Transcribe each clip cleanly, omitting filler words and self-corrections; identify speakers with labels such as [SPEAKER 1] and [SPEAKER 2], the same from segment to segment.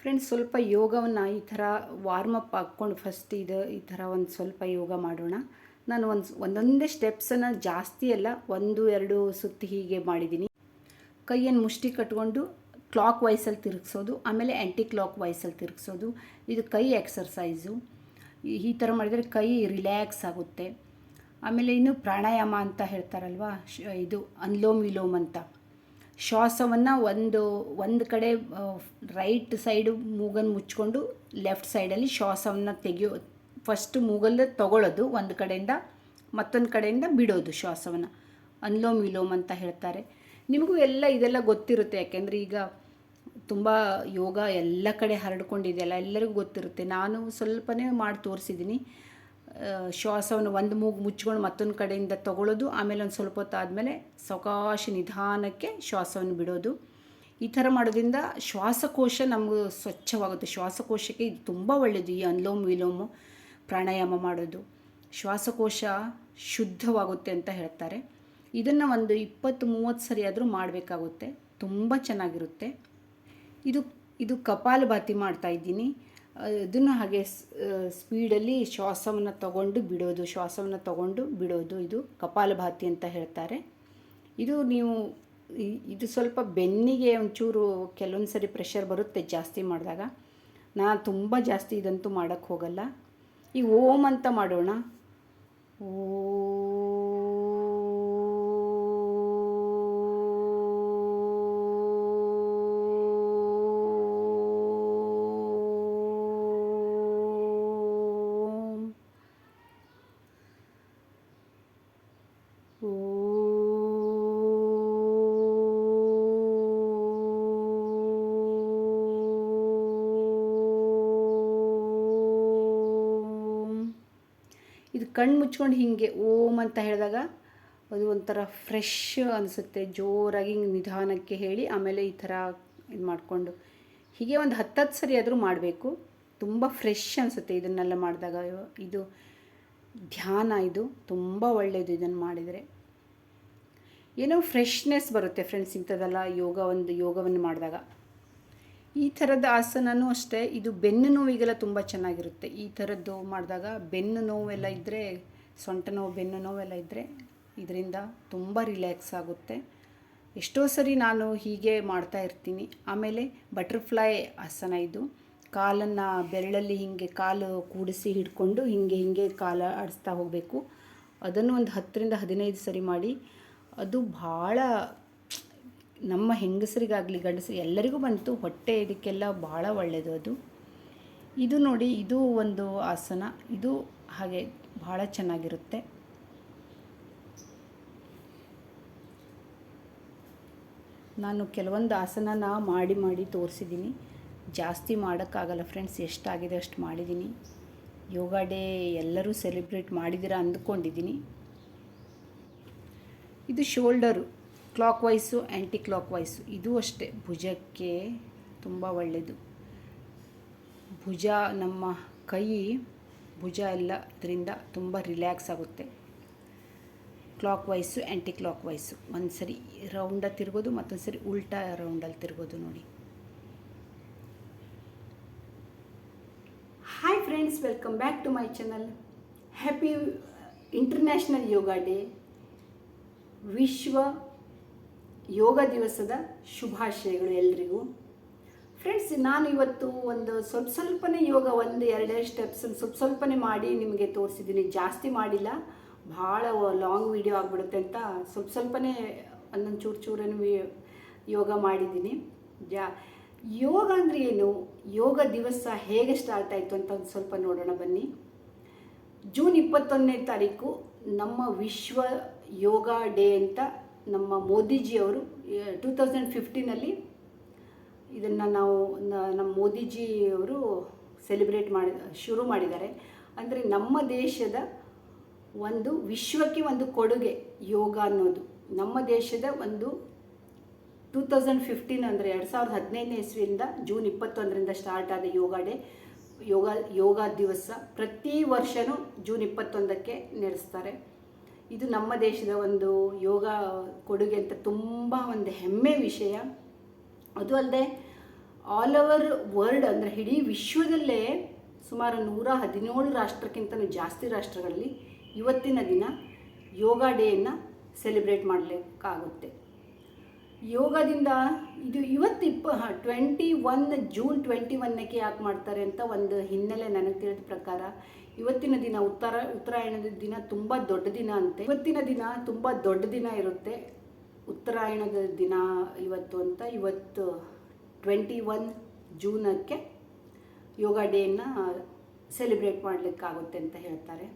[SPEAKER 1] Friends, ಸ್ವಲ್ಪ ಯೋಗವನ್ನು ಈ ಥರ ವಾರ್ಮಪ್ ಹಾಕ್ಕೊಂಡು ಫಸ್ಟ್ ಈ ಥರ ಒಂದು ಸ್ವಲ್ಪ ಯೋಗ ಮಾಡೋಣ. ನಾನು ಒಂದೊಂದೇ ಸ್ಟೆಪ್ಸನ್ನು ಜಾಸ್ತಿ ಅಲ್ಲ, 1-2 ಸುತ್ತು ಹೀಗೆ ಮಾಡಿದ್ದೀನಿ. ಕೈಯನ್ನು ಮುಷ್ಟಿ ಕಟ್ಕೊಂಡು ಕ್ಲಾಕ್ ವೈಸಲ್ಲಿ ತಿರುಗಿಸೋದು, ಆಮೇಲೆ ಆ್ಯಂಟಿ ಕ್ಲಾಕ್ ವೈಸಲ್ಲಿ ತಿರುಗಿಸೋದು. ಇದು ಕೈ ಎಕ್ಸರ್ಸೈಸು. ಈ ಥರ ಮಾಡಿದರೆ ಕೈ ರಿಲ್ಯಾಕ್ಸ್ ಆಗುತ್ತೆ. ಆಮೇಲೆ ಇನ್ನು ಪ್ರಾಣಾಯಾಮ ಅಂತ ಹೇಳ್ತಾರಲ್ವ, ಇದು ಅನುಲೋಮ್ ವಿಲೋಮ್ ಅಂತ. ಶ್ವಾಸವನ್ನು ಒಂದು ಕಡೆ ರೈಟ್ ಸೈಡು ಮೂಗನ್ನು ಮುಚ್ಕೊಂಡು ಲೆಫ್ಟ್ ಸೈಡಲ್ಲಿ ಶ್ವಾಸವನ್ನು ಫಸ್ಟ್ ಮೂಗಲ್ಲೇ ತಗೊಳ್ಳೋದು, ಒಂದು ಕಡೆಯಿಂದ ಮತ್ತೊಂದು ಕಡೆಯಿಂದ ಬಿಡೋದು ಶ್ವಾಸವನ್ನು. ಅನುಲೋಮ್ ವಿಲೋಮ್ ಅಂತ ಹೇಳ್ತಾರೆ. ನಿಮಗೂ ಇದೆಲ್ಲ ಗೊತ್ತಿರುತ್ತೆ, ಯಾಕೆಂದರೆ ಈಗ ತುಂಬ ಯೋಗ ಎಲ್ಲ ಕಡೆ ಹರಡ್ಕೊಂಡಿದೆಯಲ್ಲ, ಎಲ್ಲರಿಗೂ ಗೊತ್ತಿರುತ್ತೆ. ನಾನು ಸ್ವಲ್ಪನೇ ಮಾಡಿ ತೋರಿಸಿದ್ದೀನಿ. ಶ್ವಾಸವನ್ನು ಒಂದು ಮೂಗು ಮುಚ್ಕೊಂಡು ಮತ್ತೊಂದು ಕಡೆಯಿಂದ ತಗೊಳ್ಳೋದು, ಆಮೇಲೆ ಒಂದು ಸ್ವಲ್ಪ ಹೊತ್ತು ಆದಮೇಲೆ ಸಾವಕಾಶ ನಿಧಾನಕ್ಕೆ ಶ್ವಾಸವನ್ನು ಬಿಡೋದು. ಈ ಥರ ಮಾಡೋದ್ರಿಂದ ಶ್ವಾಸಕೋಶ ನಮಗೂ ಸ್ವಚ್ಛವಾಗುತ್ತೆ. ಶ್ವಾಸಕೋಶಕ್ಕೆ ಇದು ತುಂಬ ಒಳ್ಳೆಯದು. ಈ ಅನುಲೋಮ ವಿಲೋಮ ಪ್ರಾಣಾಯಾಮ ಮಾಡೋದು ಶ್ವಾಸಕೋಶ ಶುದ್ಧವಾಗುತ್ತೆ ಅಂತ ಹೇಳ್ತಾರೆ. ಇದನ್ನು ಒಂದು 20-30 ಸರಿ ಆದರೂ ಮಾಡಬೇಕಾಗುತ್ತೆ. ತುಂಬ ಚೆನ್ನಾಗಿರುತ್ತೆ. ಇದು ಕಪಾಲಭಾತಿ ಮಾಡ್ತಾಯಿದ್ದೀನಿ. ಇದನ್ನು ಹಾಗೆ ಸ್ಪೀಡಲ್ಲಿ ಶ್ವಾಸವನ್ನು ತಗೊಂಡು ಬಿಡೋದು, ಇದು ಕಪಾಲಭಾತಿ ಅಂತ ಹೇಳ್ತಾರೆ. ಇದು ಸ್ವಲ್ಪ ಬೆನ್ನಿಗೆ ಒಂಚೂರು ಕೆಲವೊಂದು ಸರಿ ಪ್ರೆಷರ್ ಬರುತ್ತೆ ಜಾಸ್ತಿ ಮಾಡಿದಾಗ. ನಾನು ತುಂಬ ಜಾಸ್ತಿ ಇದಂತೂ ಮಾಡೋಕ್ಕೆ ಹೋಗಲ್ಲ. ಈಗ ಓಂ ಅಂತ ಮಾಡೋಣ. ಇದು ಕಣ್ಣು ಮುಚ್ಕೊಂಡು ಹೀಗೆ ಓಂ ಅಂತ ಹೇಳಿದಾಗ ಅದು ಒಂಥರ ಫ್ರೆಶ್ ಅನಿಸುತ್ತೆ. ಜೋರಾಗಿ ನಿಧಾನಕ್ಕೆ ಹೇಳಿ ಆಮೇಲೆ ಈ ಥರ ಇದು ಮಾಡಿಕೊಂಡು ಹೀಗೆ ಒಂದು 10 ಸರಿ ಆದರೂ ಮಾಡಬೇಕು. ತುಂಬ ಫ್ರೆಶ್ ಅನಿಸುತ್ತೆ ಇದನ್ನೆಲ್ಲ ಮಾಡಿದಾಗ. ಇದು ಧ್ಯಾನ, ಇದು ತುಂಬ ಒಳ್ಳೆಯದು. ಇದನ್ನು ಮಾಡಿದರೆ ಏನೋ ಫ್ರೆಶ್ನೆಸ್ ಬರುತ್ತೆ ಫ್ರೆಂಡ್ಸ್, ಇಂಥದ್ದೆಲ್ಲ ಯೋಗವನ್ನು ಮಾಡಿದಾಗ. ಈ ಥರದ ಆಸನನೂ ಅಷ್ಟೇ, ಇದು ಬೆನ್ನು ನೋವಿಗೆಲ್ಲ ತುಂಬ ಚೆನ್ನಾಗಿರುತ್ತೆ. ಈ ಥರದ್ದು ಮಾಡಿದಾಗ ಬೆನ್ನು ನೋವೆಲ್ಲ ಇದ್ದರೆ, ಸೊಂಟ ನೋವು, ಬೆನ್ನು ನೋವೆಲ್ಲ ಇದ್ದರೆ ಇದರಿಂದ ತುಂಬ ರಿಲ್ಯಾಕ್ಸ್ ಆಗುತ್ತೆ. ಎಷ್ಟೋ ಸರಿ ನಾನು ಹೀಗೆ ಮಾಡ್ತಾ ಇರ್ತೀನಿ. ಆಮೇಲೆ ಬಟರ್ಫ್ಲೈ ಆಸನ. ಇದು ಕಾಲನ್ನು ಬೆರಳಲ್ಲಿ ಹೀಗೆ ಕಾಲು ಕೂಡಿಸಿ ಹಿಡ್ಕೊಂಡು ಹಿಂಗೆ ಕಾಲು ಆಡಿಸ್ತಾ ಹೋಗಬೇಕು. ಅದನ್ನು ಒಂದು 10-15 ಸರಿ ಮಾಡಿ. ಅದು ಭಾಳ ನಮ್ಮ ಹೆಂಗಸರಿಗಾಗಲಿ ಗಂಡಸರಿಗೆ ಎಲ್ಲರಿಗೂ ಬಂತು, ಹೊಟ್ಟೆ ಇದಕ್ಕೆಲ್ಲ ಭಾಳ ಒಳ್ಳೆಯದು ಅದು. ಇದು ನೋಡಿ, ಇದು ಒಂದು ಆಸನ. ಇದು ಹಾಗೆ ಭಾಳ ಚೆನ್ನಾಗಿರುತ್ತೆ. ನಾನು ಕೆಲವೊಂದು ಆಸನನ ಮಾಡಿ ತೋರಿಸಿದ್ದೀನಿ. ಜಾಸ್ತಿ ಮಾಡೋಕ್ಕಾಗಲ್ಲ ಫ್ರೆಂಡ್ಸ್, ಎಷ್ಟಾಗಿದೆ ಅಷ್ಟು ಮಾಡಿದ್ದೀನಿ. ಯೋಗ ಡೇ ಎಲ್ಲರೂ ಸೆಲೆಬ್ರೇಟ್ ಮಾಡಿದ್ದೀರಾ ಅಂದ್ಕೊಂಡಿದ್ದೀನಿ. ಇದು ಶೋಲ್ಡರು, ಕ್ಲಾಕ್ ವೈಸು, ಆ್ಯಂಟಿ ಕ್ಲಾಕ್ ವೈಸು. ಇದು ಅಷ್ಟೇ ಭುಜಕ್ಕೆ ತುಂಬ ಒಳ್ಳೆಯದು. ನಮ್ಮ ಕೈ ಭುಜ ಎಲ್ಲ ಇದರಿಂದ ತುಂಬ ರಿಲ್ಯಾಕ್ಸ್ ಆಗುತ್ತೆ. ಕ್ಲಾಕ್ ವೈಸು, ಆ್ಯಂಟಿ ಕ್ಲಾಕ್ ವೈಸು. ಒಂದು ಸರಿ ರೌಂಡಲ್ಲಿ ತಿರ್ಗೋದು, ಮತ್ತೊಂದು ಸರಿ ಉಲ್ಟಾ ರೌಂಡಲ್ಲಿ ತಿರ್ಗೋದು ನೋಡಿ. Hi friends, welcome back to my channel. Happy International Yoga Day. ವಿಶ್ವ ಯೋಗ ದಿವಸದ ಶುಭಾಶಯಗಳು ಎಲ್ರಿಗೂ. ಫ್ರೆಂಡ್ಸ್, ನಾನು ಇವತ್ತು ಒಂದು ಸ್ವಲ್ಪನೇ ಯೋಗ, 1-2 ಸ್ಟೆಪ್ಸ್ ಸ್ವಲ್ಪನೇ ಮಾಡಿ ನಿಮಗೆ ತೋರಿಸಿದ್ದೀನಿ. ಜಾಸ್ತಿ ಮಾಡಿಲ್ಲ, ಭಾಳ ಲಾಂಗ್ ವಿಡಿಯೋ ಆಗಿಬಿಡುತ್ತೆ ಅಂತ ಸ್ವಲ್ಪನೇ ಒಂದೊಂದು ಚೂರನ್ನು ಯೋಗ ಮಾಡಿದ್ದೀನಿ. ಯೋಗ ಅಂದರೆ ಏನು, ಯೋಗ ದಿವಸ ಹೇಗೆ ಸ್ಟಾರ್ಟ್ ಆಯಿತು ಅಂತ ಒಂದು ಸ್ವಲ್ಪ ನೋಡೋಣ ಬನ್ನಿ. ಜೂನ್ 21ನೇ ತಾರೀಕು ನಮ್ಮ ವಿಶ್ವ ಯೋಗ ಡೇ ಅಂತ ನಮ್ಮ ಮೋದಿಜಿಯವರು 2015ನಲ್ಲಿ ಇದನ್ನು ನಮ್ಮ ಮೋದಿಜಿಯವರು ಶುರು ಮಾಡಿದ್ದಾರೆ. ಅಂದರೆ ನಮ್ಮ ದೇಶದ ಒಂದು ವಿಶ್ವಕ್ಕೆ ಒಂದು ಕೊಡುಗೆ ಯೋಗ ಅನ್ನೋದು. ನಮ್ಮ ದೇಶದ ಒಂದು 2015 ಅಂದರೆ 2015ನೇ ಇಸ್ವಿಯಿಂದ ಜೂನ್ 21ರಿಂದ ಸ್ಟಾರ್ಟ್ ಆದ ಯೋಗ ಡೇ, ಯೋಗ ದಿವಸ ಪ್ರತಿ ವರ್ಷವೂ ಜೂನ್ 21ಕ್ಕೆ ನಡೆಸ್ತಾರೆ. ಇದು ನಮ್ಮ ದೇಶದ ಒಂದು ಯೋಗ ಕೊಡುಗೆ ಅಂತ ತುಂಬ ಒಂದು ಹೆಮ್ಮೆ ವಿಷಯ. ಅದು ಅಲ್ಲದೆ ಆಲ್ ಓವರ್ ವರ್ಲ್ಡ್ ಅಂದರೆ ಇಡೀ ವಿಶ್ವದಲ್ಲೇ ಸುಮಾರು 117 ರಾಷ್ಟ್ರಕ್ಕಿಂತಲೂ ಜಾಸ್ತಿ ರಾಷ್ಟ್ರಗಳಲ್ಲಿ ಇವತ್ತಿನ ದಿನ ಯೋಗ ಡೇಯನ್ನು ಸೆಲೆಬ್ರೇಟ್ ಮಾಡಲಿಕ್ಕಾಗುತ್ತೆ. ಯೋಗದಿಂದ ಇದು ಇವತ್ತು 21 ಜೂನ್ 21ಕ್ಕೆ ಯಾಕೆ ಮಾಡ್ತಾರೆ ಅಂತ ಒಂದು ಹಿನ್ನೆಲೆ ನನಗೆ ತಿಳಿದ ಪ್ರಕಾರ, ಇವತ್ತಿನ ದಿನ ಉತ್ತರಾಯಣದ ದಿನ ತುಂಬ ದೊಡ್ಡ ದಿನ ಅಂತೆ. ಇವತ್ತಿನ ದಿನ ತುಂಬ ದೊಡ್ಡ ದಿನ ಇರುತ್ತೆ, ಉತ್ತರಾಯಣದ ದಿನ ಇವತ್ತು ಅಂತ. ಇವತ್ತು 21 ಜೂನಕ್ಕೆ ಯೋಗ ಡೇಯನ್ನು ಸೆಲೆಬ್ರೇಟ್ ಮಾಡಲಿಕ್ಕಾಗುತ್ತೆ ಅಂತ ಹೇಳ್ತಾರೆ.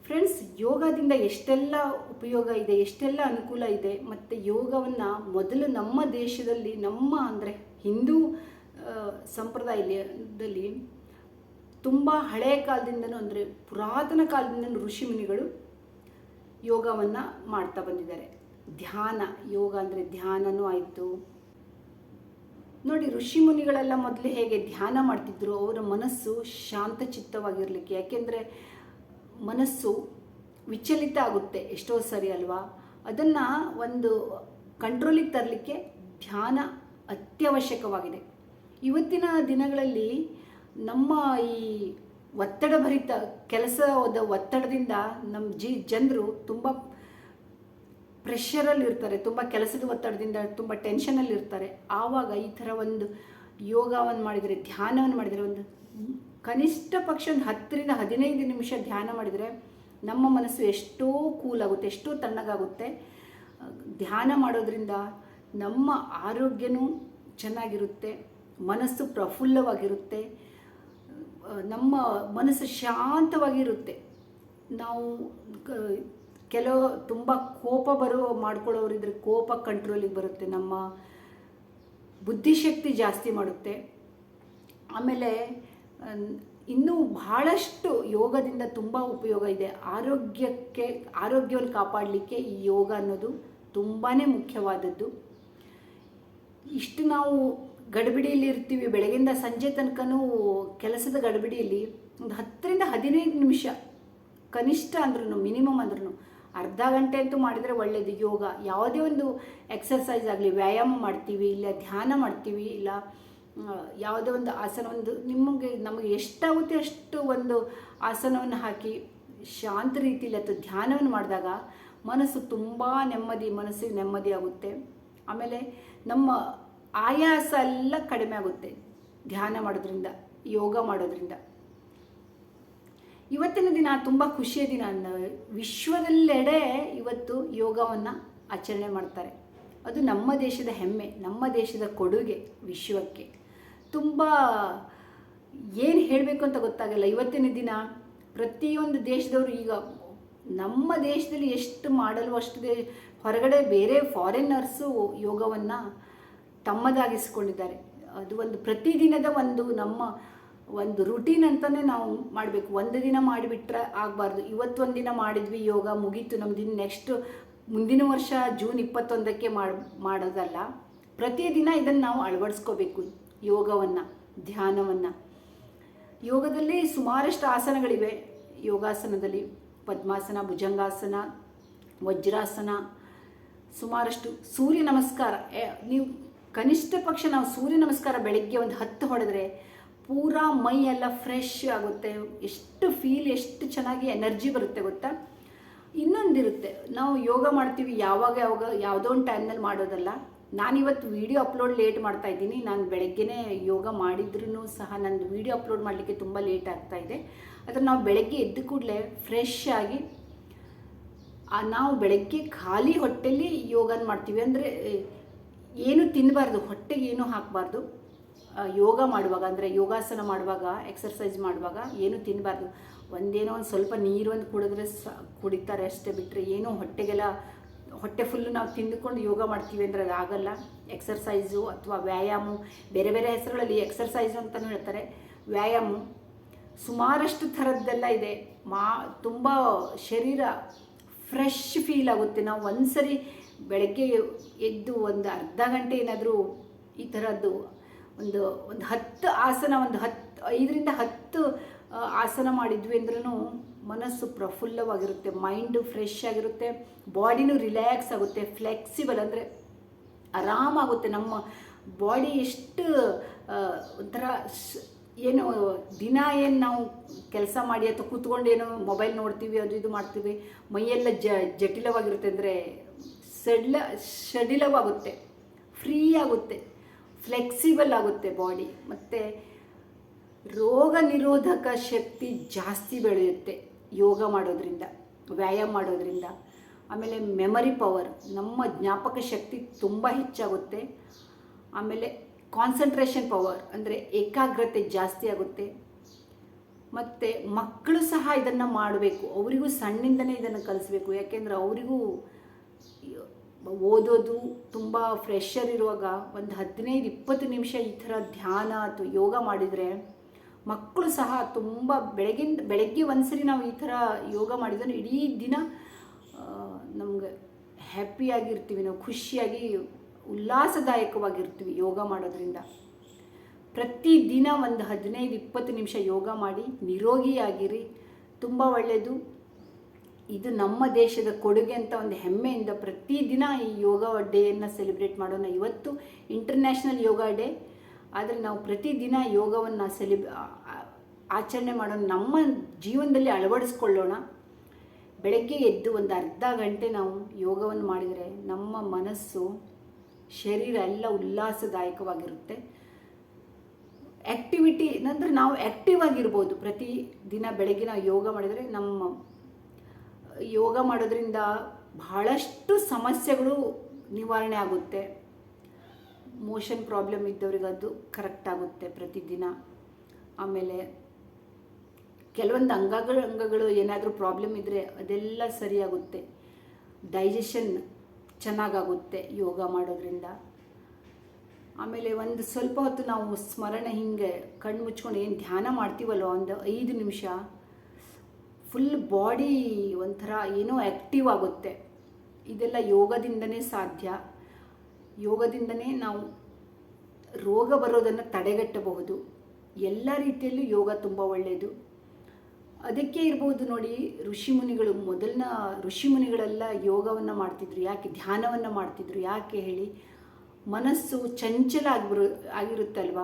[SPEAKER 1] ಫ್ರೆಂಡ್ಸ್, ಯೋಗದಿಂದ ಎಷ್ಟೆಲ್ಲ ಉಪಯೋಗ ಇದೆ, ಎಷ್ಟೆಲ್ಲ ಅನುಕೂಲ ಇದೆ. ಮತ್ತು ಯೋಗವನ್ನು ಮೊದಲು ನಮ್ಮ ದೇಶದಲ್ಲಿ, ಅಂದರೆ ಹಿಂದೂ ಸಂಪ್ರದಾಯದಲ್ಲಿ ತುಂಬ ಹಳೆಯ ಕಾಲದಿಂದನೂ, ಅಂದರೆ ಪುರಾತನ ಕಾಲದಿಂದನೂ ಋಷಿಮುನಿಗಳು ಯೋಗವನ್ನು ಮಾಡ್ತಾ ಬಂದಿದ್ದಾರೆ. ಧ್ಯಾನ, ಯೋಗ ಅಂದರೆ ಧ್ಯಾನನೂ ಆಯಿತು ನೋಡಿ. ಋಷಿಮುನಿಗಳೆಲ್ಲ ಮೊದಲು ಹೇಗೆ ಧ್ಯಾನ ಮಾಡ್ತಿದ್ರು, ಅವರ ಮನಸ್ಸು ಶಾಂತಚಿತ್ತವಾಗಿರಲಿಕ್ಕೆ. ಯಾಕೆಂದರೆ ಮನಸ್ಸು ವಿಚಲಿತ ಆಗುತ್ತೆ ಎಷ್ಟೋ ಸರಿ ಅಲ್ವಾ, ಅದನ್ನು ಒಂದು ಕಂಟ್ರೋಲಿಗೆ ತರಲಿಕ್ಕೆ ಧ್ಯಾನ ಅತ್ಯವಶ್ಯಕವಾಗಿದೆ. ಇವತ್ತಿನ ದಿನಗಳಲ್ಲಿ ನಮ್ಮ ಈ ಒತ್ತಡಭರಿತ ಕೆಲಸದ ಒತ್ತಡದಿಂದ ನಮ್ಮ ಜನರು ತುಂಬ ಪ್ರೆಷರಲ್ಲಿ ಇರ್ತಾರೆ, ತುಂಬ ಕೆಲಸದ ಒತ್ತಡದಿಂದ ತುಂಬ ಟೆನ್ಷನಲ್ಲಿ ಇರ್ತಾರೆ. ಆವಾಗ ಈ ಥರ ಒಂದು ಯೋಗವನ್ನು ಮಾಡಿದರೆ, ಧ್ಯಾನವನ್ನು ಮಾಡಿದರೆ, ಒಂದು ಕನಿಷ್ಠ ಪಕ್ಷ ಒಂದು 10 ರಿಂದ 15 ನಿಮಿಷ ಧ್ಯಾನ ಮಾಡಿದರೆ ನಮ್ಮ ಮನಸ್ಸು ಎಷ್ಟೋ ಕೂಲ್ ಆಗುತ್ತೆ, ಎಷ್ಟೋ ತಣ್ಣಗಾಗುತ್ತೆ. ಧ್ಯಾನ ಮಾಡೋದ್ರಿಂದ ನಮ್ಮ ಆರೋಗ್ಯನೂ ಚೆನ್ನಾಗಿರುತ್ತೆ, ಮನಸ್ಸು ಪ್ರಫುಲ್ಲವಾಗಿರುತ್ತೆ, ನಮ್ಮ ಮನಸ್ಸು ಶಾಂತವಾಗಿರುತ್ತೆ. ನಾವು ಕೆಲವು ತುಂಬ ಕೋಪ ಮಾಡ್ಕೊಳ್ಳೋರಿದ್ರೆ ಕೋಪ ಕಂಟ್ರೋಲಿಗೆ ಬರುತ್ತೆ, ನಮ್ಮ ಬುದ್ಧಿಶಕ್ತಿ ಜಾಸ್ತಿ ಮಾಡುತ್ತೆ. ಆಮೇಲೆ ಇನ್ನೂ ಬಹಳಷ್ಟು ಯೋಗದಿಂದ ತುಂಬ ಉಪಯೋಗ ಇದೆ. ಆರೋಗ್ಯವನ್ನು ಕಾಪಾಡಲಿಕ್ಕೆ ಈ ಯೋಗ ಅನ್ನೋದು ತುಂಬಾ ಮುಖ್ಯವಾದದ್ದು. ಇಷ್ಟು ನಾವು ಗಡಿಬಿಡಿಯಲ್ಲಿ ಇರ್ತೀವಿ, ಬೆಳಗಿಂದ ಸಂಜೆ ತನಕನೂ ಕೆಲಸದ ಗಡಿಬಿಡಿಯಲ್ಲಿ ಒಂದು 10 ರಿಂದ 15 ನಿಮಿಷ ಕನಿಷ್ಠ ಅಂದ್ರೂ, ಮಿನಿಮಮ್ ಅಂದ್ರೂ ಅರ್ಧ ಗಂಟೆ ಅಂತೂ ಮಾಡಿದರೆ ಒಳ್ಳೆಯದು. ಯೋಗ ಯಾವುದೇ ಒಂದು ಎಕ್ಸರ್ಸೈಸ್ ಆಗಲಿ, ವ್ಯಾಯಾಮ ಮಾಡ್ತೀವಿ, ಇಲ್ಲ ಧ್ಯಾನ ಮಾಡ್ತೀವಿ, ಇಲ್ಲ ಯಾವುದೇ ಒಂದು ಆಸನ, ನಮಗೆ ಎಷ್ಟಾಗುತ್ತೆ ಅಷ್ಟು ಒಂದು ಆಸನವನ್ನು ಹಾಕಿ ಶಾಂತ ರೀತಿಯಲ್ಲಿ ಅಥವಾ ಧ್ಯಾನವನ್ನು ಮಾಡಿದಾಗ ಮನಸ್ಸು ತುಂಬ ಮನಸ್ಸಿಗೆ ನೆಮ್ಮದಿ ಆಗುತ್ತೆ. ಆಮೇಲೆ ನಮ್ಮ ಆಯಾಸ ಎಲ್ಲ ಕಡಿಮೆ ಆಗುತ್ತೆ ಧ್ಯಾನ ಮಾಡೋದ್ರಿಂದ, ಯೋಗ ಮಾಡೋದ್ರಿಂದ. ಇವತ್ತಿನ ದಿನ ತುಂಬ ಖುಷಿಯ ದಿನ. ವಿಶ್ವದೆಲ್ಲೆಡೆ ಇವತ್ತು ಯೋಗವನ್ನು ಆಚರಣೆ ಮಾಡ್ತಾರೆ. ಅದು ನಮ್ಮ ದೇಶದ ಹೆಮ್ಮೆ, ನಮ್ಮ ದೇಶದ ಕೊಡುಗೆ ವಿಶ್ವಕ್ಕೆ. ತುಂಬ ಏನು ಹೇಳಬೇಕು ಅಂತ ಗೊತ್ತಾಗಲ್ಲ. ಇವತ್ತಿನ ದಿನ ಪ್ರತಿಯೊಂದು ದೇಶದವರು, ಈಗ ನಮ್ಮ ದೇಶದಲ್ಲಿ ಎಷ್ಟು ಮಾಡಲು ಅಷ್ಟು ಹೊರಗಡೆ ಬೇರೆ ಫಾರಿನರ್ಸು ಯೋಗವನ್ನು ತಮ್ಮದಾಗಿಸ್ಕೊಂಡಿದ್ದಾರೆ. ಅದು ಒಂದು ಪ್ರತಿದಿನದ ನಮ್ಮ ಒಂದು ರೂಟೀನ್ ಅಂತಲೇ ನಾವು ಮಾಡಬೇಕು. ಒಂದು ದಿನ ಮಾಡಿಬಿಟ್ರೆ ಆಗಬಾರ್ದು. ಇವತ್ತೊಂದು ದಿನ ಮಾಡಿದ್ವಿ, ಯೋಗ ಮುಗೀತು, ನಮ್ಮದಿನ ನೆಕ್ಸ್ಟ್ ಮುಂದಿನ ವರ್ಷ ಜೂನ್ 21ಕ್ಕೆ ಮಾಡೋದಲ್ಲ. ಪ್ರತಿದಿನ ಇದನ್ನು ನಾವು ಅಳವಡಿಸ್ಕೋಬೇಕು, ಯೋಗವನ್ನು, ಧ್ಯಾನವನ್ನು. ಯೋಗದಲ್ಲಿ ಸುಮಾರಷ್ಟು ಆಸನಗಳಿವೆ. ಯೋಗಾಸನದಲ್ಲಿ ಪದ್ಮಾಸನ, ಭುಜಂಗಾಸನ, ವಜ್ರಾಸನ, ಸುಮಾರಷ್ಟು. ಸೂರ್ಯ ನಮಸ್ಕಾರ, ನೀವು ಕನಿಷ್ಠ ಪಕ್ಷ ನಾವು ಸೂರ್ಯ ನಮಸ್ಕಾರ ಬೆಳಗ್ಗೆ ಒಂದು 10 ಹೊಡೆದ್ರೆ ಪೂರಾ ಮೈ ಎಲ್ಲ ಫ್ರೆಶ್ ಆಗುತ್ತೆ. ಎಷ್ಟು ಚೆನ್ನಾಗಿ ಎನರ್ಜಿ ಬರುತ್ತೆ ಗೊತ್ತಾ. ಇನ್ನೊಂದಿರುತ್ತೆ, ನಾವು ಯೋಗ ಮಾಡ್ತೀವಿ ಯಾವಾಗ ಯಾವುದೋ ಒಂದು ಟೈಮ್ನಲ್ಲಿ ಮಾಡೋದಲ್ಲ. ನಾನಿವತ್ತು ವಿಡಿಯೋ ಅಪ್ಲೋಡ್ ಲೇಟ್ ಮಾಡ್ತಾ ಇದ್ದೀನಿ. ನಾನು ಬೆಳಗ್ಗೆನೇ ಯೋಗ ಮಾಡಿದ್ರೂ ಸಹ ನಂದು ವಿಡಿಯೋ ಅಪ್ಲೋಡ್ ಮಾಡಲಿಕ್ಕೆ ತುಂಬ ಲೇಟ್ ಆಗ್ತಾಯಿದೆ. ಆದರೆ ನಾವು ಬೆಳಗ್ಗೆ ಎದ್ದ ಕೂಡಲೇ ಫ್ರೆಶ್ ಆಗಿ ನಾವು ಬೆಳಗ್ಗೆ ಖಾಲಿ ಹೊಟ್ಟೆಯಲ್ಲಿ ಯೋಗನ ಮಾಡ್ತೀವಿ. ಅಂದರೆ ಏನು ತಿನ್ನಬಾರ್ದು, ಹೊಟ್ಟೆಗೆ ಏನೂ ಹಾಕಬಾರ್ದು. ಯೋಗ ಮಾಡುವಾಗ, ಅಂದರೆ ಯೋಗಾಸನ ಮಾಡುವಾಗ, ಎಕ್ಸರ್ಸೈಸ್ ಮಾಡುವಾಗ ಏನು ತಿನ್ನಬಾರ್ದು. ಒಂದೇನೋ ಒಂದು ಸ್ವಲ್ಪ ನೀರು ಕುಡಿದ್ರೆ ಕುಡಿತಾರೆ ಅಷ್ಟೇ, ಬಿಟ್ಟರೆ ಏನೋ ಹೊಟ್ಟೆ ಫುಲ್ಲು ನಾವು ತಿಂದುಕೊಂಡು ಯೋಗ ಮಾಡ್ತೀವಿ ಅಂದರೆ ಅದು ಆಗಲ್ಲ. ಎಕ್ಸರ್ಸೈಸು ಅಥವಾ ವ್ಯಾಯಾಮ, ಬೇರೆ ಬೇರೆ ಹೆಸರುಗಳಲ್ಲಿ ಎಕ್ಸರ್ಸೈಸು ಅಂತಲೂ ಹೇಳ್ತಾರೆ, ವ್ಯಾಯಾಮ, ಸುಮಾರಷ್ಟು ಥರದ್ದೆಲ್ಲ ಇದೆ. ತುಂಬ ಶರೀರ ಫ್ರೆಶ್ ಫೀಲ್ ಆಗುತ್ತೆ. ನಾವು ಒಂದ್ಸರಿ ಬೆಳಗ್ಗೆ ಎದ್ದು ಒಂದು ಅರ್ಧ ಗಂಟೆ ಏನಾದರೂ ಈ ಥರದ್ದು ಒಂದು 10 ಆಸನ, 5 ರಿಂದ 10 ಆಸನ ಮಾಡಿದ್ವಿ ಅಂದ್ರೂ ಮನಸ್ಸು ಪ್ರಫುಲ್ಲವಾಗಿರುತ್ತೆ, ಮೈಂಡು ಫ್ರೆಶ್ ಆಗಿರುತ್ತೆ, ಬಾಡಿನೂ ರಿಲ್ಯಾಕ್ಸ್ ಆಗುತ್ತೆ, ಫ್ಲೆಕ್ಸಿಬಲ್ ಅಂದರೆ ಆರಾಮಾಗುತ್ತೆ. ನಮ್ಮ ಬಾಡಿ ಎಷ್ಟು ಒಂಥರ ಏನು ದಿನ ಏನು ನಾವು ಕೆಲಸ ಮಾಡಿ ಅಥವಾ ಕೂತ್ಕೊಂಡು ಏನೋ ಮೊಬೈಲ್ ನೋಡ್ತೀವಿ ಅದು ಇದು ಮಾಡ್ತೀವಿ, ಮೈಯೆಲ್ಲ ಜಟಿಲವಾಗಿರುತ್ತೆ, ಅಂದರೆ ಸಡಿಲವಾಗುತ್ತೆ, ಫ್ರೀ ಆಗುತ್ತೆ, ಫ್ಲೆಕ್ಸಿಬಲ್ ಆಗುತ್ತೆ ಬಾಡಿ. ಮತ್ತು ರೋಗ ನಿರೋಧಕ ಶಕ್ತಿ ಜಾಸ್ತಿ ಬೆಳೆಯುತ್ತೆ ಯೋಗ ಮಾಡೋದ್ರಿಂದ, ವ್ಯಾಯಾಮ ಮಾಡೋದ್ರಿಂದ. ಆಮೇಲೆ ಮೆಮರಿ ಪವರ್, ನಮ್ಮ ಜ್ಞಾಪಕ ಶಕ್ತಿ ತುಂಬ ಹೆಚ್ಚಾಗುತ್ತೆ. ಆಮೇಲೆ ಕಾನ್ಸಂಟ್ರೇಷನ್ ಪವರ್ ಅಂದರೆ ಏಕಾಗ್ರತೆ ಜಾಸ್ತಿ ಆಗುತ್ತೆ. ಮತ್ತು ಮಕ್ಕಳು ಸಹ ಇದನ್ನು ಮಾಡಬೇಕು, ಅವರಿಗೂ ಸಣ್ಣಿಂದನೇ ಇದನ್ನು ಕಲಿಸ್ಬೇಕು. ಯಾಕೆಂದರೆ ಅವರಿಗೂ ಓದೋದು ತುಂಬ ಫ್ರೆಶರ್ ಇರುವಾಗ ಒಂದು 15-20 ನಿಮಿಷ ಈ ಥರ ಧ್ಯಾನ ಅಥವಾ ಯೋಗ ಮಾಡಿದರೆ ಮಕ್ಕಳು ಸಹ ತುಂಬ ಬೆಳಗ್ಗೆ ಒಂದ್ಸರಿ ನಾವು ಈ ಥರ ಯೋಗ ಮಾಡಿದ್ರೆ ಇಡೀ ದಿನ ನಮ್ಗೆ ಹ್ಯಾಪಿಯಾಗಿರ್ತೀವಿ, ನಾವು ಖುಷಿಯಾಗಿ ಉಲ್ಲಾಸದಾಯಕವಾಗಿರ್ತೀವಿ ಯೋಗ ಮಾಡೋದ್ರಿಂದ. ಪ್ರತಿದಿನ ಒಂದು 15-20 ನಿಮಿಷ ಯೋಗ ಮಾಡಿ ನಿರೋಗಿಯಾಗಿರಿ, ತುಂಬ ಒಳ್ಳೆಯದು. ಇದು ನಮ್ಮ ದೇಶದ ಕೊಡುಗೆ ಅಂತ ಒಂದು ಹೆಮ್ಮೆಯಿಂದ ಪ್ರತಿದಿನ ಈ ಯೋಗ ಡೇಯನ್ನು ಸೆಲೆಬ್ರೇಟ್ ಮಾಡೋಣ. ಇವತ್ತು ಇಂಟರ್ನ್ಯಾಷನಲ್ ಯೋಗ ಡೇ, ಆದರೆ ನಾವು ಪ್ರತಿದಿನ ಯೋಗವನ್ನು ಆಚರಣೆ ಮಾಡೋಣ, ನಮ್ಮ ಜೀವನದಲ್ಲಿ ಅಳವಡಿಸ್ಕೊಳ್ಳೋಣ. ಬೆಳಗ್ಗೆ ಎದ್ದು ಒಂದು ಅರ್ಧ ಗಂಟೆ ನಾವು ಯೋಗವನ್ನು ಮಾಡಿದರೆ ನಮ್ಮ ಮನಸ್ಸು ಶರೀರ ಎಲ್ಲ ಉಲ್ಲಾಸದಾಯಕವಾಗಿರುತ್ತೆ. ಆ್ಯಕ್ಟಿವಿಟಿ ಅಂದರೆ ನಾವು ಆ್ಯಕ್ಟಿವ್ ಆಗಿರ್ಬೋದು. ಪ್ರತಿದಿನ ಬೆಳಗ್ಗೆ ನಾವು ಯೋಗ ಮಾಡಿದರೆ, ನಮ್ಮ ಯೋಗ ಮಾಡೋದ್ರಿಂದ ಬಹಳಷ್ಟು ಸಮಸ್ಯೆಗಳು ನಿವಾರಣೆ ಆಗುತ್ತೆ. ಮೋಷನ್ ಪ್ರಾಬ್ಲಮ್ ಇದ್ದವ್ರಿಗೆ ಅದು ಕರೆಕ್ಟ್ ಆಗುತ್ತೆ ಪ್ರತಿದಿನ. ಆಮೇಲೆ ಕೆಲವೊಂದು ಅಂಗಗಳು ಏನಾದರೂ ಪ್ರಾಬ್ಲಮ್ ಇದ್ದರೆ ಅದೆಲ್ಲ ಸರಿಯಾಗುತ್ತೆ. ಡೈಜೆಷನ್ ಚೆನ್ನಾಗಾಗುತ್ತೆ ಯೋಗ ಮಾಡೋದ್ರಿಂದ. ಆಮೇಲೆ ಒಂದು ಸ್ವಲ್ಪ ಹೊತ್ತು ನಾವು ಸ್ಮರಣೆ ಹಿಂಗೆ ಕಣ್ಣು ಮುಚ್ಕೊಂಡು ಏನು ಧ್ಯಾನ ಮಾಡ್ತೀವಲ್ವ, ಒಂದು 5 ನಿಮಿಷ ಫುಲ್ ಬಾಡಿ ಒಂಥರ ಏನೋ ಆ್ಯಕ್ಟಿವ್ ಆಗುತ್ತೆ. ಇದೆಲ್ಲ ಯೋಗದಿಂದನೇ ಸಾಧ್ಯ. ಯೋಗದಿಂದನೇ ನಾವು ರೋಗ ಬರೋದನ್ನು ತಡೆಗಟ್ಟಬಹುದು. ಎಲ್ಲ ರೀತಿಯಲ್ಲೂ ಯೋಗ ತುಂಬ ಒಳ್ಳೆಯದು. ಅದಕ್ಕೆ ಇರ್ಬೋದು ನೋಡಿ, ಋಷಿಮುನಿಗಳು, ಮೊದಲಿನ ಋಷಿಮುನಿಗಳೆಲ್ಲ ಯೋಗವನ್ನು ಮಾಡ್ತಿದ್ರು. ಯಾಕೆ? ಧ್ಯಾನವನ್ನು ಮಾಡ್ತಿದ್ರು. ಯಾಕೆ ಹೇಳಿ? ಮನಸ್ಸು ಚಂಚಲ ಆಗಿರುತ್ತಲ್ವ,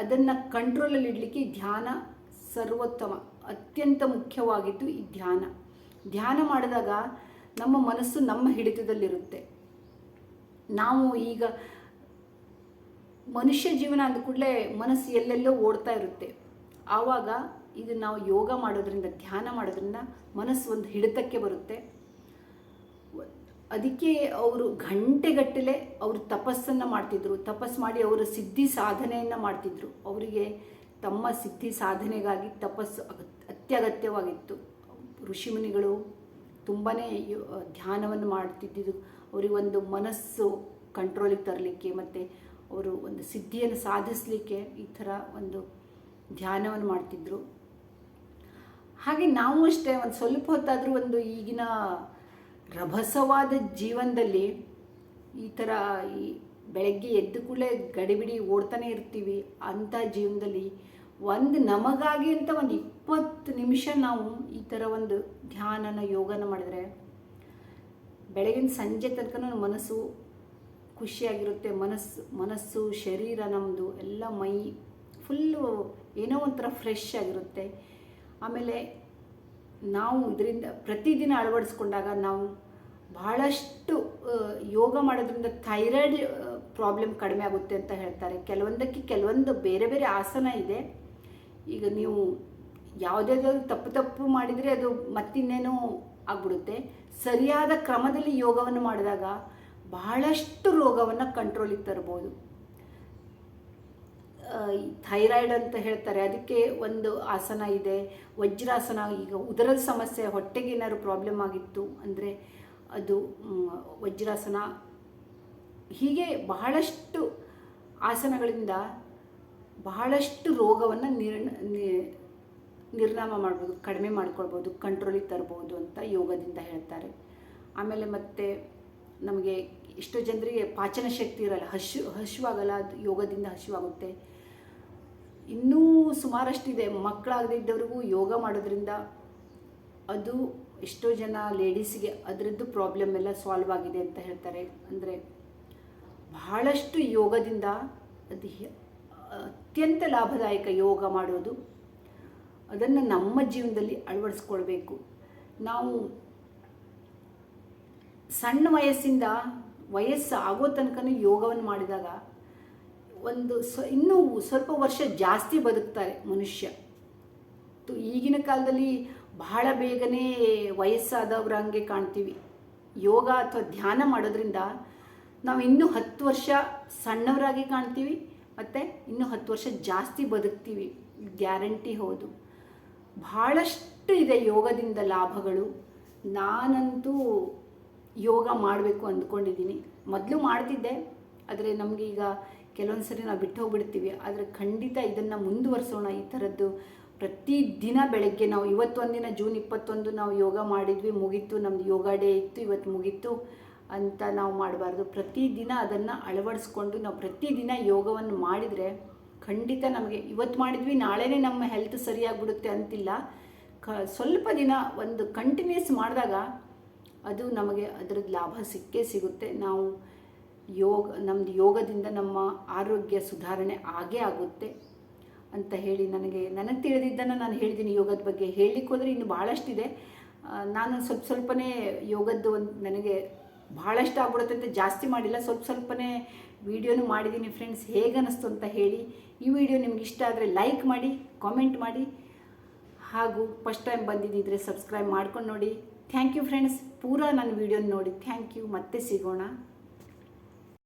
[SPEAKER 1] ಅದನ್ನು ಕಂಟ್ರೋಲಲ್ಲಿ ಇಡಲಿಕ್ಕೆ ಧ್ಯಾನ ಸರ್ವೋತ್ತಮ, ಅತ್ಯಂತ ಮುಖ್ಯವಾಗಿದ್ದು ಈ ಧ್ಯಾನ. ಧ್ಯಾನ ಮಾಡಿದಾಗ ನಮ್ಮ ಮನಸ್ಸು ನಮ್ಮ ಹಿಡಿತದಲ್ಲಿರುತ್ತೆ. ನಾವು ಈಗ ಮನುಷ್ಯ ಜೀವನ ಅಂದ ಕೂಡಲೇ ಮನಸ್ಸು ಎಲ್ಲೆಲ್ಲೋ ಓಡ್ತಾ ಇರುತ್ತೆ. ಆವಾಗ ಇದು ನಾವು ಯೋಗ ಮಾಡೋದ್ರಿಂದ, ಧ್ಯಾನ ಮಾಡೋದ್ರಿಂದ ಮನಸ್ಸು ಒಂದು ಹಿಡಿತಕ್ಕೆ ಬರುತ್ತೆ. ಅದಕ್ಕೆ ಅವರು ಗಂಟೆಗಟ್ಟಲೆ ಅವರು ತಪಸ್ಸನ್ನು ಮಾಡ್ತಿದ್ರು. ತಪಸ್ಸು ಮಾಡಿ ಅವರು ಸಿದ್ಧಿ ಸಾಧನೆಯನ್ನು ಮಾಡ್ತಿದ್ರು. ಅವರಿಗೆ ತಮ್ಮ ಸಿದ್ಧಿ ಸಾಧನೆಗಾಗಿ ತಪಸ್ಸು ಅತ್ಯಗತ್ಯವಾಗಿತ್ತು. ಋಷಿಮುನಿಗಳು ತುಂಬಾ ಧ್ಯಾನವನ್ನು ಮಾಡ್ತಿದ್ದಿದ್ದು ಅವರಿಗೊಂದು ಮನಸ್ಸು ಕಂಟ್ರೋಲಿಗೆ ತರಲಿಕ್ಕೆ, ಮತ್ತು ಅವರು ಒಂದು ಸಿದ್ಧಿಯನ್ನು ಸಾಧಿಸಲಿಕ್ಕೆ ಈ ಥರ ಒಂದು ಧ್ಯಾನವನ್ನು ಮಾಡ್ತಿದ್ರು. ಹಾಗೆ ನಾವು ಅಷ್ಟೇ ಒಂದು ಸ್ವಲ್ಪ ಹೊತ್ತಾದರೂ ಒಂದು ಈಗಿನ ರಭಸವಾದ ಜೀವನದಲ್ಲಿ ಈ ಥರ ಈ ಬೆಳಗ್ಗೆ ಎದ್ದು ಕೂಡಲೇ ಗಡಿಬಿಡಿ ಓಡ್ತಾನೆ ಇರ್ತೀವಿ. ಅಂಥ ಜೀವನದಲ್ಲಿ ನಮಗಾಗಿ ಅಂತ ಒಂದು 20 ನಿಮಿಷ ನಾವು ಈ ಥರ ಒಂದು ಧ್ಯಾನನ ಯೋಗನ ಮಾಡಿದ್ರೆ ಬೆಳಗಿನ ಸಂಜೆ ತನಕ ಮನಸ್ಸು ಖುಷಿಯಾಗಿರುತ್ತೆ. ಮನಸ್ಸು ಶರೀರ ನಮ್ಮದು ಎಲ್ಲ ಮೈ ಫುಲ್ಲು ಏನೋ ಒಂಥರ ಫ್ರೆಶ್ ಆಗಿರುತ್ತೆ. ಆಮೇಲೆ ನಾವು ಇದರಿಂದ ಪ್ರತಿದಿನ ಅಳವಡಿಸ್ಕೊಂಡಾಗ ನಾವು ಬಹಳಷ್ಟು ಯೋಗ ಮಾಡೋದ್ರಿಂದ ಥೈರಾಯ್ಡ್ ಪ್ರಾಬ್ಲಮ್ ಕಡಿಮೆ ಆಗುತ್ತೆ ಅಂತ ಹೇಳ್ತಾರೆ. ಕೆಲವೊಂದು ಬೇರೆ ಬೇರೆ ಆಸನ ಇದೆ. ಈಗ ನೀವು ಯಾವುದಾದ್ರೂ ತಪ್ಪು ಮಾಡಿದರೆ ಅದು ಮತ್ತಿನ್ನೇನೋ ಆಗ್ಬಿಡುತ್ತೆ. ಸರಿಯಾದ ಕ್ರಮದಲ್ಲಿ ಯೋಗವನ್ನು ಮಾಡಿದಾಗ ಬಹಳಷ್ಟು ರೋಗವನ್ನು ಕಂಟ್ರೋಲಿಗೆ ತರ್ಬೋದು. ಥೈರಾಯ್ಡ್ ಅಂತ ಹೇಳ್ತಾರೆ, ಅದಕ್ಕೆ ಒಂದು ಆಸನ ಇದೆ, ವಜ್ರಾಸನ. ಈಗ ಉದರದ ಸಮಸ್ಯೆ, ಹೊಟ್ಟೆಗೆ ಏನಾದ್ರು ಪ್ರಾಬ್ಲಮ್ ಆಗಿತ್ತು ಅಂದರೆ ಅದು ವಜ್ರಾಸನ. ಹೀಗೆ ಬಹಳಷ್ಟು ಆಸನಗಳಿಂದ ಬಹಳಷ್ಟು ರೋಗವನ್ನು ನಿರ್ನಾಮ ಮಾಡ್ಬೋದು, ಕಡಿಮೆ ಮಾಡ್ಕೊಳ್ಬೋದು, ಕಂಟ್ರೋಲಿಗೆ ತರ್ಬೋದು ಅಂತ ಯೋಗದಿಂದ ಹೇಳ್ತಾರೆ. ಆಮೇಲೆ ಮತ್ತೆ ನಮಗೆ ಎಷ್ಟೋ ಜನರಿಗೆ ಪಾಚನ ಶಕ್ತಿ ಇರಲ್ಲ, ಹಸಿವಾಗಲ್ಲ, ಅದು ಯೋಗದಿಂದ ಹಸಿವಾಗುತ್ತೆ. ಇನ್ನೂ ಸುಮಾರಷ್ಟಿದೆ. ಮಕ್ಕಳಾಗದೇ ಇದ್ದವ್ರಿಗೂ ಯೋಗ ಮಾಡೋದ್ರಿಂದ ಅದು ಎಷ್ಟೋ ಜನ ಲೇಡೀಸಿಗೆ ಅದರದ್ದು ಪ್ರಾಬ್ಲಮ್ ಎಲ್ಲ ಸಾಲ್ವ್ ಆಗಿದೆ ಅಂತ ಹೇಳ್ತಾರೆ. ಅಂದರೆ ಬಹಳಷ್ಟು ಯೋಗದಿಂದ ಅದು ಅತ್ಯಂತ ಲಾಭದಾಯಕ ಯೋಗ ಮಾಡೋದು. ಅದನ್ನು ನಮ್ಮ ಜೀವನದಲ್ಲಿ ಅಳವಡಿಸ್ಕೊಳ್ಬೇಕು. ನಾವು ಸಣ್ಣ ವಯಸ್ಸಿಂದ ವಯಸ್ಸು ಆಗೋ ತನಕ ಯೋಗವನ್ನು ಮಾಡಿದಾಗ ಇನ್ನೂ ಸ್ವಲ್ಪ ವರ್ಷ ಜಾಸ್ತಿ ಬದುಕ್ತಾರೆ ಮನುಷ್ಯ. ಈಗಿನ ಕಾಲದಲ್ಲಿ ಬಹಳ ಬೇಗನೆ ವಯಸ್ಸಾದವ್ರ ಹಂಗೆ ಕಾಣ್ತೀವಿ. ಯೋಗ ಅಥವಾ ಧ್ಯಾನ ಮಾಡೋದ್ರಿಂದ ನಾವು ಇನ್ನೂ 10 ವರ್ಷ ಸಣ್ಣವರಾಗಿ ಕಾಣ್ತೀವಿ ಮತ್ತು ಇನ್ನೂ 10 ವರ್ಷ ಜಾಸ್ತಿ ಬದುಕ್ತೀವಿ, ಗ್ಯಾರಂಟಿ. ಹೌದು, ಭಾಳಷ್ಟು ಇದೆ ಯೋಗದಿಂದ ಲಾಭಗಳು. ನಾನಂತೂ ಯೋಗ ಮಾಡಬೇಕು ಅಂದ್ಕೊಂಡಿದ್ದೀನಿ. ಮೊದಲು ಮಾಡ್ತಿದ್ದೆ, ಆದರೆ ನಮಗೆ ಈಗ ಕೆಲವೊಂದು ಸರಿ ನಾವು ಬಿಟ್ಟು ಹೋಗ್ಬಿಡ್ತೀವಿ. ಆದರೆ ಖಂಡಿತ ಇದನ್ನು ಮುಂದುವರಿಸೋಣ. ಈ ಥರದ್ದು ಪ್ರತಿದಿನ ಬೆಳಗ್ಗೆ ನಾವು ಇವತ್ತೊಂದಿನ ಜೂನ್ 21 ನಾವು ಯೋಗ ಮಾಡಿದ್ವಿ, ಮುಗೀತು, ನಮ್ಮದು ಯೋಗ ಡೇ ಇತ್ತು, ಇವತ್ತು ಮುಗೀತು ಅಂತ ನಾವು ಮಾಡಬಾರ್ದು. ಪ್ರತಿದಿನ ಅದನ್ನು ಅಳವಡಿಸ್ಕೊಂಡು ನಾವು ಪ್ರತಿದಿನ ಯೋಗವನ್ನು ಮಾಡಿದರೆ ಖಂಡಿತ ನಮಗೆ ಇವತ್ತು ಮಾಡಿದ್ವಿ ನಾಳೆನೇ ನಮ್ಮ ಹೆಲ್ತ್ ಸರಿಯಾಗಿಬಿಡುತ್ತೆ ಅಂತಿಲ್ಲ. ಸ್ವಲ್ಪ ದಿನ ಒಂದು ಕಂಟಿನ್ಯೂಸ್ ಮಾಡಿದಾಗ ಅದು ನಮಗೆ ಅದರದ್ದು ಲಾಭ ಸಿಕ್ಕೇ ಸಿಗುತ್ತೆ. ನಾವು ನಮ್ಮದು ಯೋಗದಿಂದ ನಮ್ಮ ಆರೋಗ್ಯ ಸುಧಾರಣೆ ಆಗೇ ಆಗುತ್ತೆ ಅಂತ ಹೇಳಿ ನನಗೆ ತಿಳಿದಿದ್ದನ್ನು ನಾನು ಹೇಳಿದ್ದೀನಿ. ಯೋಗದ ಬಗ್ಗೆ ಹೇಳಲಿಕ್ಕೆ ಹೋದರೆ ಇನ್ನು ಭಾಳಷ್ಟಿದೆ. ನಾನು ಸ್ವಲ್ಪನೇ ಯೋಗದ್ದು ನನಗೆ ಭಾಳಷ್ಟು ಆಗ್ಬಿಡುತ್ತೆ ಅಂತ ಜಾಸ್ತಿ ಮಾಡಿಲ್ಲ, ಸ್ವಲ್ಪನೇ ವಿಡಿಯೋನು ಮಾಡಿದ್ದೀನಿ. ಫ್ರೆಂಡ್ಸ್, ಹೇಗೆ ಅನ್ನಿಸ್ತು ಅಂತ ಹೇಳಿ. ಈ ವಿಡಿಯೋ ನಿಮ್ಗೆ ಇಷ್ಟ ಆದರೆ ಲೈಕ್ ಮಾಡಿ, ಕಾಮೆಂಟ್ ಮಾಡಿ, ಹಾಗೂ ಫಸ್ಟ್ ಟೈಮ್ ಬಂದಿದ್ದಿದ್ರೆ ಸಬ್ಸ್ಕ್ರೈಬ್ ಮಾಡ್ಕೊಂಡು ನೋಡಿ. ಥ್ಯಾಂಕ್ ಯು ಫ್ರೆಂಡ್ಸ್, ಪೂರಾ ನನ್ನ ವಿಡಿಯೋನ ನೋಡಿ. Thank you. ಮತ್ತೆ ಸಿಗೋಣ.